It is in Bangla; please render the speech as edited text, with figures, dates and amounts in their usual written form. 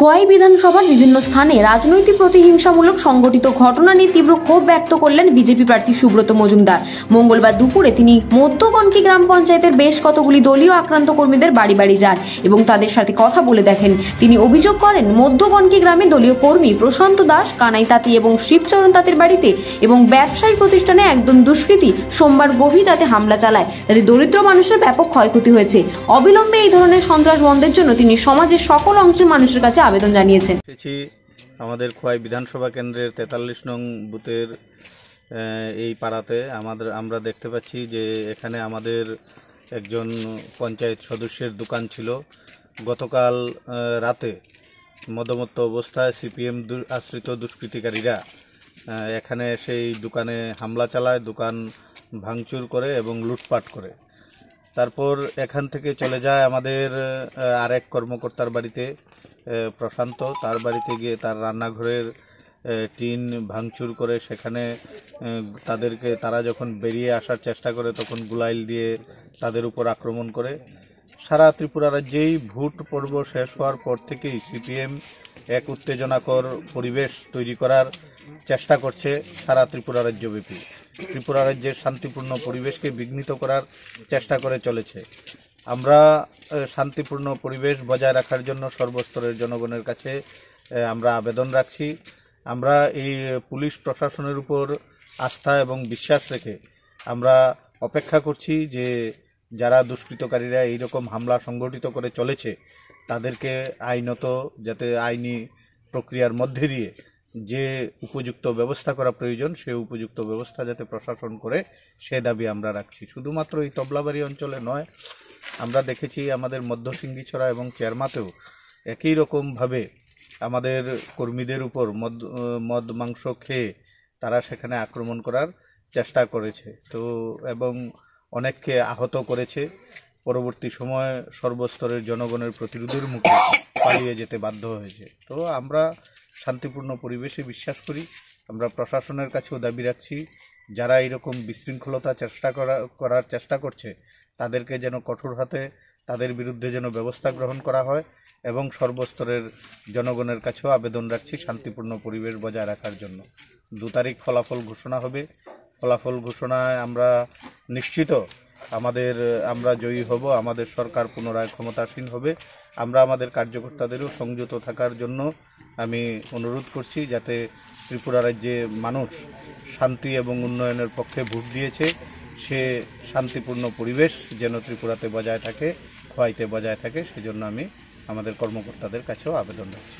খোয়াই বিধানসভার বিভিন্ন স্থানে রাজনৈতিক প্রতিহিংসামূলক সংগঠিত ঘটনা নিয়ে তীব্র ক্ষোভ ব্যক্ত করলেন বিজেপি প্রার্থী সুব্রত মজুমদার। মঙ্গলবার দুপুরে তিনি মধ্যকনকি গ্রাম পঞ্চায়েতের বেশ কতগুলি দলীয় আক্রান্ত কর্মীদের বাড়ি বাড়ি যান এবং তাদের সাথে কথা বলে দেখেন। তিনি অভিযোগ করেন, মধ্যকনকি গ্রামে দলীয় কর্মী প্রশান্ত দাস, কানাই তাঁতি এবং শিবচরণ তাঁতির বাড়িতে এবং ব্যবসায়িক প্রতিষ্ঠানে একজন দুষ্কৃতী সোমবার গভীর রাতে হামলা চালায়, তাতে দরিদ্র মানুষের ব্যাপক ক্ষয়ক্ষতি হয়েছে। অবিলম্বে এই ধরনের সন্ত্রাস বন্ধের জন্য তিনি সমাজের সকল অংশের মানুষের কাছে আবেদন জানিয়েছেন। আমাদের খোয়াই বিধানসভা কেন্দ্রের 43 নং বুথের এই পাড়াতে আমরা দেখতে পাচ্ছি যে এখানে আমাদের একজন পঞ্চায়েত সদস্যের দোকান ছিল। গতকাল রাতে মদমত্ত অবস্থায় সিপিএম আশ্রিত দুষ্কৃতিকারীরা এখানে সেই দোকানে হামলা চালায়, দোকান ভাঙচুর করে এবং লুটপাট করে। তারপর এখান থেকে চলে যায় আমাদের আরেক কর্মকর্তার বাড়িতে, প্রশান্ত, তার বাড়িতে গিয়ে তার রান্নাঘরের টিন ভাঙচুর করে সেখানে তারা যখন বেরিয়ে আসার চেষ্টা করে তখন গুলাইল দিয়ে তাদের উপর আক্রমণ করে। সারা ত্রিপুরা রাজ্যেই ভোট পর্ব শেষ হওয়ার পর থেকেই সিপিএম এক উত্তেজনাকর পরিবেশ তৈরি করার চেষ্টা করছে সারা ত্রিপুরা রাজ্যব্যাপী। ত্রিপুরা রাজ্যের শান্তিপূর্ণ পরিবেশকে বিঘ্নিত করার চেষ্টা করে চলেছে। আমরা শান্তিপূর্ণ পরিবেশ বজায় রাখার জন্য সর্বস্তরের জনগণের কাছে আমরা আবেদন রাখছি। আমরা এই পুলিশ প্রশাসনের উপর আস্থা এবং বিশ্বাস রেখে আমরা অপেক্ষা করছি যে যারা দুষ্কৃতকারীরা এইরকম হামলা সংগঠিত করে চলেছে তাদেরকে আইনত যাতে আইনি প্রক্রিয়ার মধ্যে দিয়ে যে উপযুক্ত ব্যবস্থা করা প্রয়োজন সে উপযুক্ত ব্যবস্থা যাতে প্রশাসন করে সে দাবি আমরা রাখছি। শুধুমাত্র এই তবলাবাড়ি অঞ্চলে নয়, আমরা দেখেছি আমাদের মধ্যসিংগিছড়া এবং চেরমাতেও একই রকমভাবে আমাদের কর্মীদের উপর মদ মাংস খেয়ে তারা সেখানে আক্রমণ করার চেষ্টা করেছে এবং অনেককে আহত করেছে। পরবর্তী সময়ে সর্বস্তরের জনগণের প্রতিরোধের মুখে পালিয়ে যেতে বাধ্য হয়েছে। তো আমরা শান্তিপূর্ণ পরিবেশে বিশ্বাস করি। আমরা প্রশাসনের কাছেও দাবি রাখছি যারা এরকম বিশৃঙ্খলতা করার চেষ্টা করছে তাদেরকে যেন কঠোর হাতে তাদের বিরুদ্ধে যেন ব্যবস্থা গ্রহণ করা হয় এবং সর্বস্তরের জনগণের কাছেও আবেদন রাখছি শান্তিপূর্ণ পরিবেশ বজায় রাখার জন্য। 2 তারিখ ফলাফল ঘোষণা হবে। ফলাফল ঘোষণায় আমরা নিশ্চিত আমরা জয়ী হব, আমাদের সরকার পুনরায় ক্ষমতাসীন হবে। আমরা আমাদের কার্যকর্তাদেরও সংযত থাকার জন্য আমি অনুরোধ করছি যাতে ত্রিপুরা রাজ্যে মানুষ শান্তি এবং উন্নয়নের পক্ষে ভোট দিয়েছে, সে শান্তিপূর্ণ পরিবেশ যেন ত্রিপুরাতে বজায় থাকে, খোয়াইতে বজায় থাকে, সেজন্য আমি আমাদের কর্মকর্তাদের কাছেও আবেদন রাখছি।